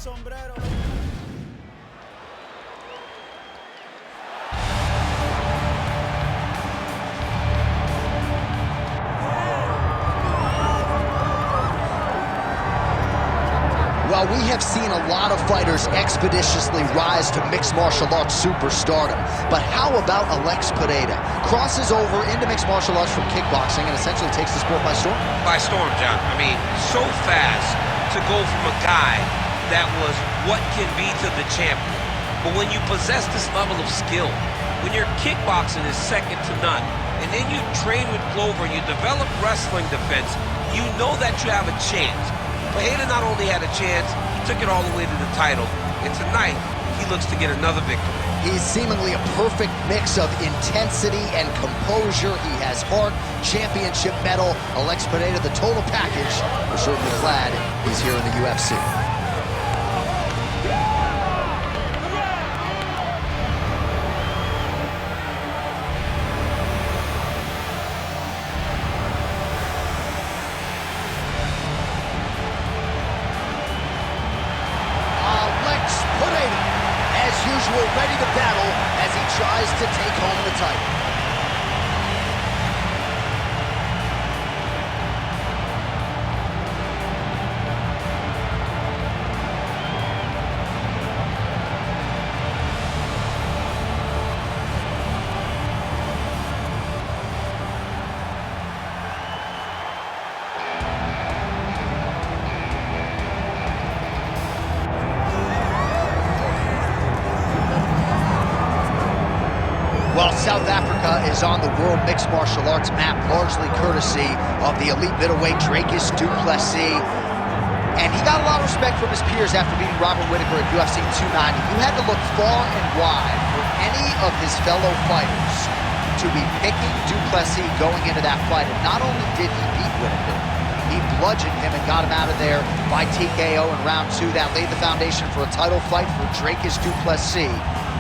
Well, we have seen a lot of fighters expeditiously rise to mixed martial arts superstardom. But how about Alex Pereira? Crosses over into mixed martial arts from kickboxing and essentially takes the sport by storm? By storm, John. I mean, so fast to go from a guy that was what can be to the champion. But when you possess this level of skill, when your kickboxing is second to none, and then you train with Clover, you develop wrestling defense, you know that you have a chance. Pereira not only had a chance, he took it all the way to the title. And tonight, he looks to get another victory. He's seemingly a perfect mix of intensity and composure. He has heart, championship medal. Alex Pereira, the total package. We're certainly glad he's here in the UFC. Ready to battle as he tries to take home the title. Well, South Africa is on the world mixed martial arts map, largely courtesy of the elite middleweight Dricus du Plessis. And he got a lot of respect from his peers after beating Robert Whittaker at UFC 290. You had to look far and wide for any of his fellow fighters to be picking du Plessis going into that fight. And not only did he beat Whittaker, he bludgeoned him and got him out of there by TKO in round 2. That laid the foundation for a title fight for Dricus du Plessis.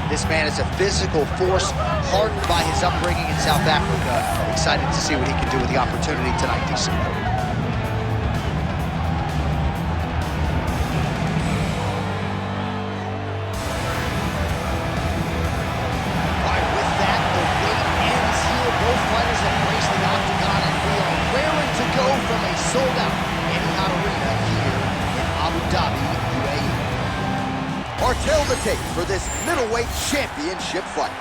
This man is a physical force, hardened by his upbringing in South Africa. Excited to see what he can do with the opportunity tonight, DC. All right, with that, the wait ends here. Both fighters have graced the octagon, and we are raring to go from a sold-out Etihad Arena here in Abu Dhabi, UAE. Our tail the tape for this middleweight championship fight.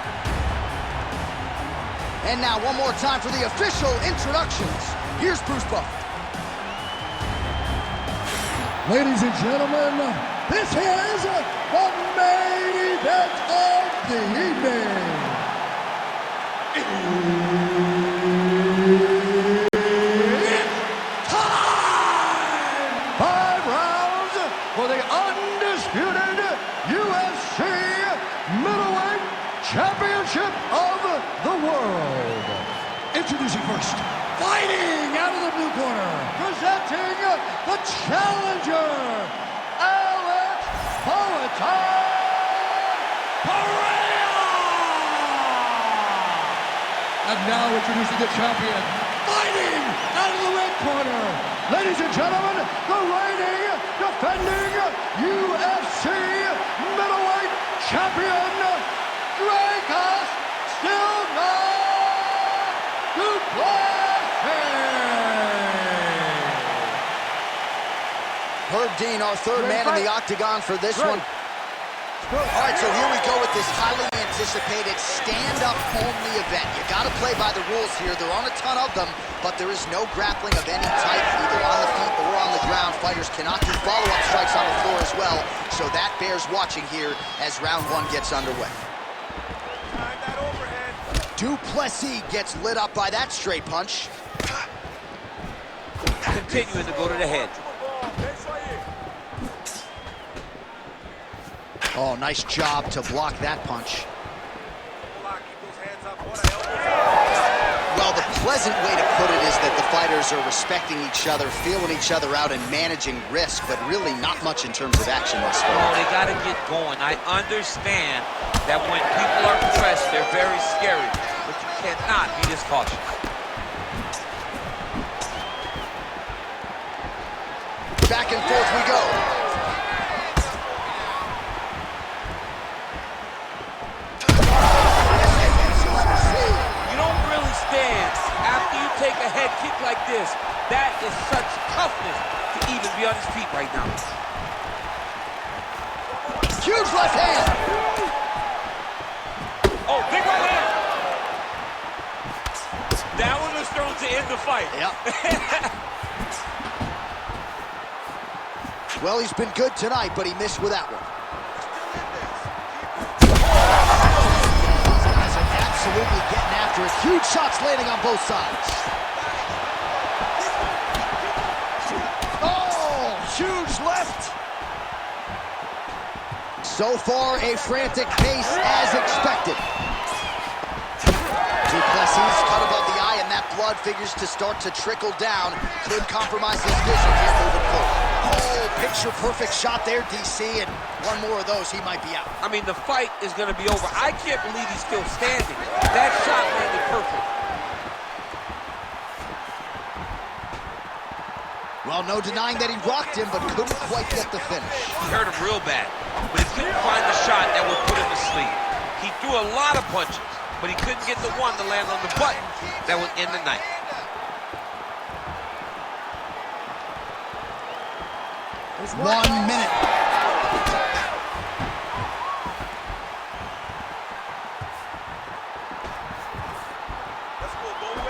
And now one more time for the official introductions. Here's Bruce Buffer. Ladies and gentlemen, this is the main event of the evening. It's time! 5 rounds for the undisputed UFC middleweight championship of the world. Introducing first, fighting out of the blue corner, presenting the challenger, Alex PEREIRA. And now introducing the champion, fighting out of the red corner, ladies and gentlemen, the reigning, defending UFC middleweight champion, Dricus du Plessis. Herb Dean, our third man in the octagon for this one. All right, so here we go with this highly anticipated stand-up only event. You got to play by the rules here. There aren't a ton of them, but there is no grappling of any type, either on the feet or on the ground. Fighters cannot do follow-up strikes on the floor as well, so that bears watching here as round 1 gets underway. Du Plessis gets lit up by that straight punch. Continuing to go to the head. Oh, nice job to block that punch. Well, the pleasant way to put it is that the fighters are respecting each other, feeling each other out, and managing risk, but really not much in terms of action thus far. Oh, they got to get going. I understand that when people are pressed, they're very scary, but you cannot be this cautious. Back and forth we go. take a head kick like this, that is such toughness to even be on his feet right now. Huge left hand. Oh, big right hand. That one was thrown to end the fight. Yep. Well, he's been good tonight, but he missed with that one. These guys are absolutely getting after it. Huge shots landing on both sides. Oh, huge left. So far, a frantic pace as expected. Du Plessis cut above the eye, and that blood figures to start to trickle down. Could compromise his vision here moving forward. Oh, picture-perfect shot there, DC, and one more of those, he might be out. I mean, the fight is going to be over. I can't believe he's still standing. That shot landed perfect. Well, no denying that he rocked him, but couldn't quite get the finish. He hurt him real bad, but he couldn't find the shot that would put him to sleep. He threw a lot of punches, but he couldn't get the one to land on the button that would end the night. There's 1 minute.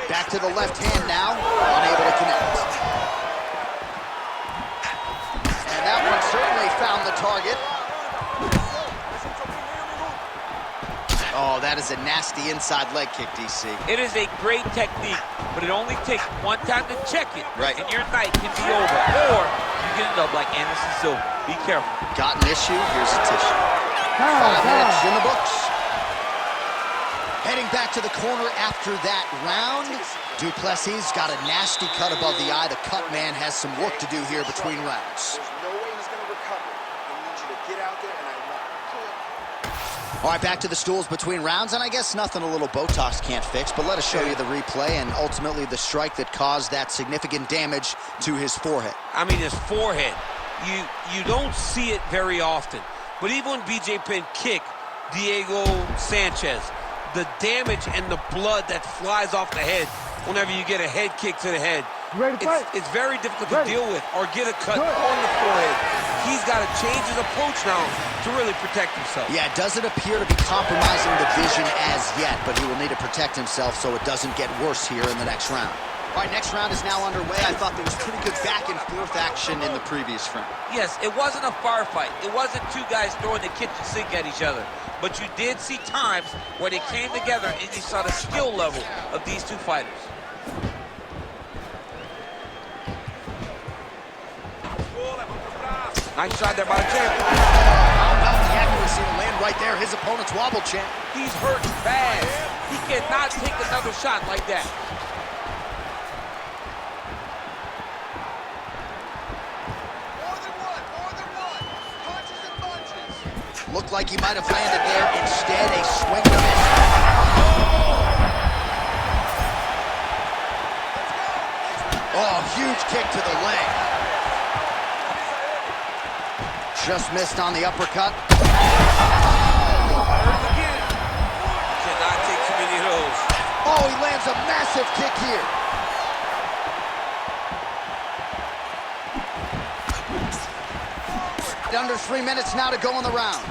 Back to the left hand now, unable to connect. And that one certainly found the target. Oh, that is a nasty inside leg kick, DC. It is a great technique, but it only takes one time to check it, right, and your night can be over. Or you get it up like Anderson Silva. Be careful. Got an issue, here's a tissue. 5 minutes in the books. Heading back to the corner after that round. Du Plessis got a nasty cut above the eye. The cut man has some work to do here between rounds. There's no way he's going to recover. I need you to get out there, and I want you. All right, back to the stools between rounds, and I guess nothing a little Botox can't fix, but let us show you the replay and ultimately the strike that caused that significant damage to his forehead. I mean, his forehead. You don't see it very often, but even when BJ Penn kicked Diego Sanchez, the damage and the blood that flies off the head whenever you get a head kick to the head, it's very difficult to deal with or get a cut on the forehead. He's got to change his approach now to really protect himself. Yeah, it doesn't appear to be compromising the vision as yet, but he will need to protect himself so it doesn't get worse here in the next round. All right, next round is now underway. I thought there was pretty good back and forth action in the previous round. Yes, it wasn't a firefight. It wasn't two guys throwing the kitchen sink at each other. But you did see times where they came together and you saw the skill level of these two fighters. Nice shot there by the champ. How about the accuracy to land right there? His opponent's wobble, champ. He's hurt bad. He cannot take another shot like that. More than one. Punches and bunches. Looked like he might have landed there. Instead, a swing and a miss. Oh, huge kick to the leg. Just missed on the uppercut. Again. Cannot take too many of those. Oh, he lands a massive kick here. Under 3 minutes now to go in the round.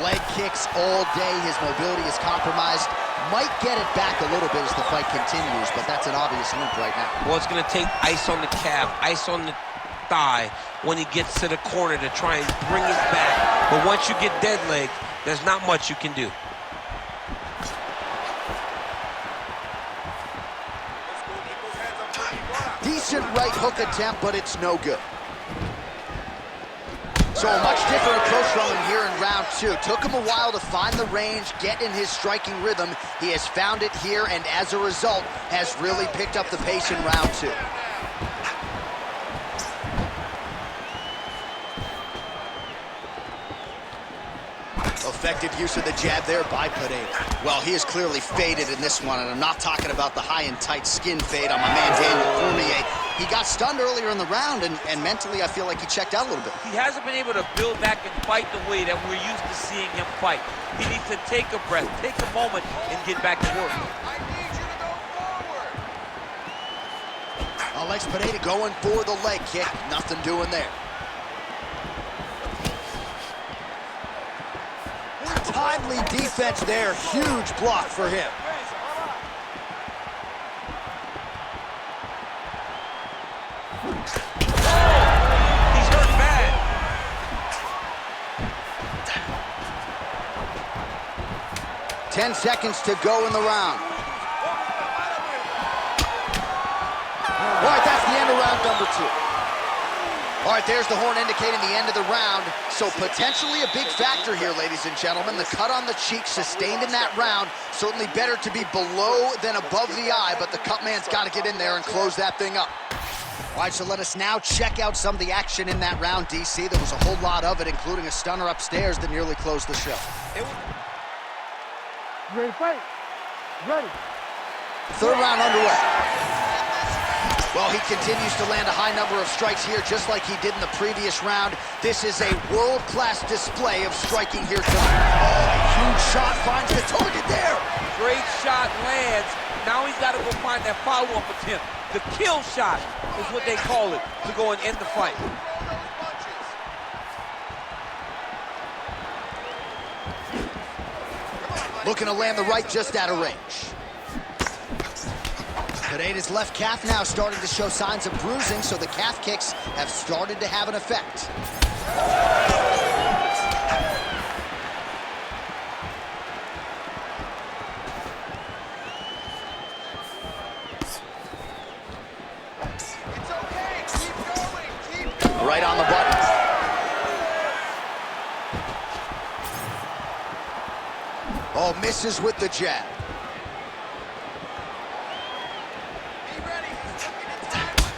Leg kicks all day. His mobility is compromised. Might get it back a little bit as the fight continues, but that's an obvious limp right now. Well, it's going to take ice on the calf, ice on the thigh when he gets to the corner to try and bring it back. But once you get dead leg, there's not much you can do. Decent right hook attempt, but it's no good. So a much different approach from him here in round two. Took him a while to find the range, get in his striking rhythm. He has found it here, and as a result, has really picked up the pace in round two. A Effective use of the jab there by Pereira. Well, he is clearly faded in this one, and I'm not talking about the high and tight skin fade on my man Daniel Cormier. He got stunned earlier in the round, and mentally I feel like he checked out a little bit. He hasn't been able to build back and fight the way that we're used to seeing him fight. He needs to take a breath, take a moment, and get back to work. I need you to go forward. Alex Pereira going for the leg kick. Nothing doing there. Timely defense there. Huge block for him. He's hurt bad. Ten seconds to go in the round. All right, that's the end of round number 2. All right, there's the horn indicating the end of the round. So potentially a big factor here, ladies and gentlemen. The cut on the cheek sustained in that round. Certainly better to be below than above the eye, but the cut man's got to get in there and close that thing up. All right, so let us now check out some of the action in that round, DC. There was a whole lot of it, including a stunner upstairs that nearly closed the show. Ready to fight? Ready. Third round underway. Well, he continues to land a high number of strikes here, just like he did in the previous round. This is a world-class display of striking here tonight. Oh, a huge shot finds the target there. Great shot lands. Now he's got to go find that follow-up attempt. The kill shot is what they call it, to go and end the fight. Looking to land the right just out of range. Pereira's left calf now starting to show signs of bruising, so the calf kicks have started to have an effect. It's okay. Keep going. Keep going. Right on the button. Oh, misses with the jab.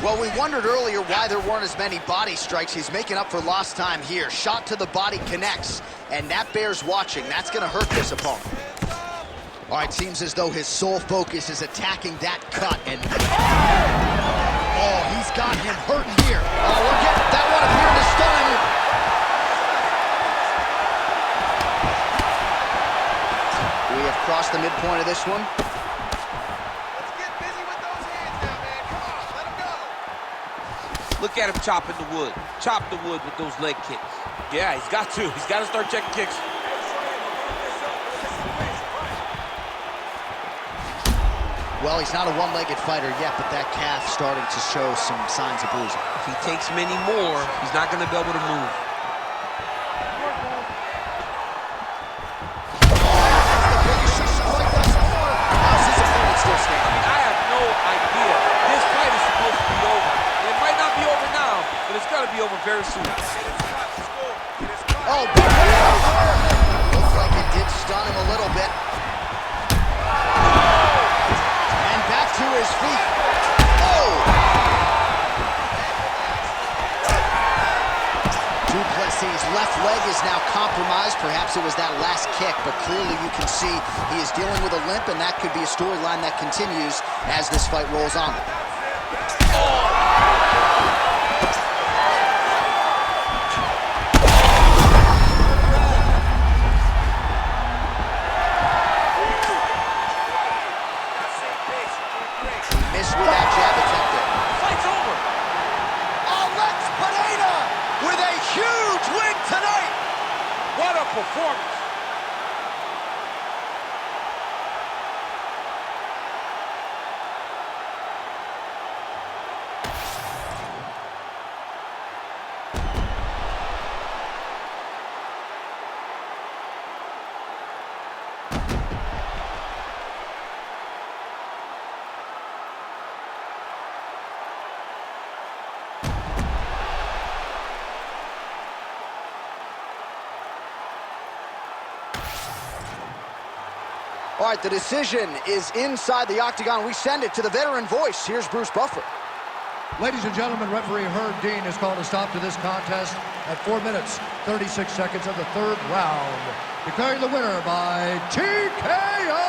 Well, we wondered earlier why there weren't as many body strikes. He's making up for lost time here. Shot to the body connects, and that bears watching. That's going to hurt this opponent. All right, seems as though his sole focus is attacking that cut, and oh, he's got him hurting here. Oh, we're getting that one appeared to stun him. We have crossed the midpoint of this one. Look at him chopping the wood. Chop the wood with those leg kicks. Yeah, he's got to. He's got to start checking kicks. Well, he's not a one-legged fighter yet, but that calf starting to show some signs of bruising. If he takes many more, he's not going to be able to move. I have no idea. This fight is supposed to be over. And it might not be over now, but it's got to be over very soon. Oh, big right. Looks like it did stun him a little bit. And back to his feet. Oh! Duplessis' left leg is now compromised. Perhaps it was that last kick, but clearly you can see he is dealing with a limp, and that could be a storyline that continues as this fight rolls on. Missed with that jab attempt there. Fight's over. Alex Pereira with a huge win tonight. What a performance. All right, the decision is inside the octagon. We send it to the veteran voice. Here's Bruce Buffer. Ladies and gentlemen, referee Herb Dean has called a stop to this contest at 4 minutes, 36 seconds of the third round. declaring the winner by TKO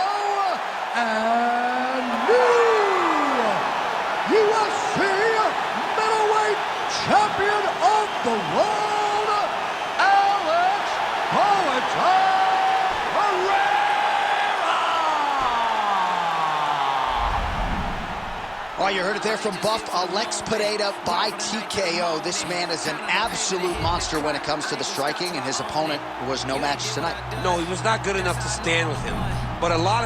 and new UFC middleweight champion of the world, Alex PEREIRA. Oh, you heard it there from Buff Alex Pereira by TKO. This man is an absolute monster when it comes to the striking, and his opponent was no match tonight. No, he was not good enough to stand with him. But a lot of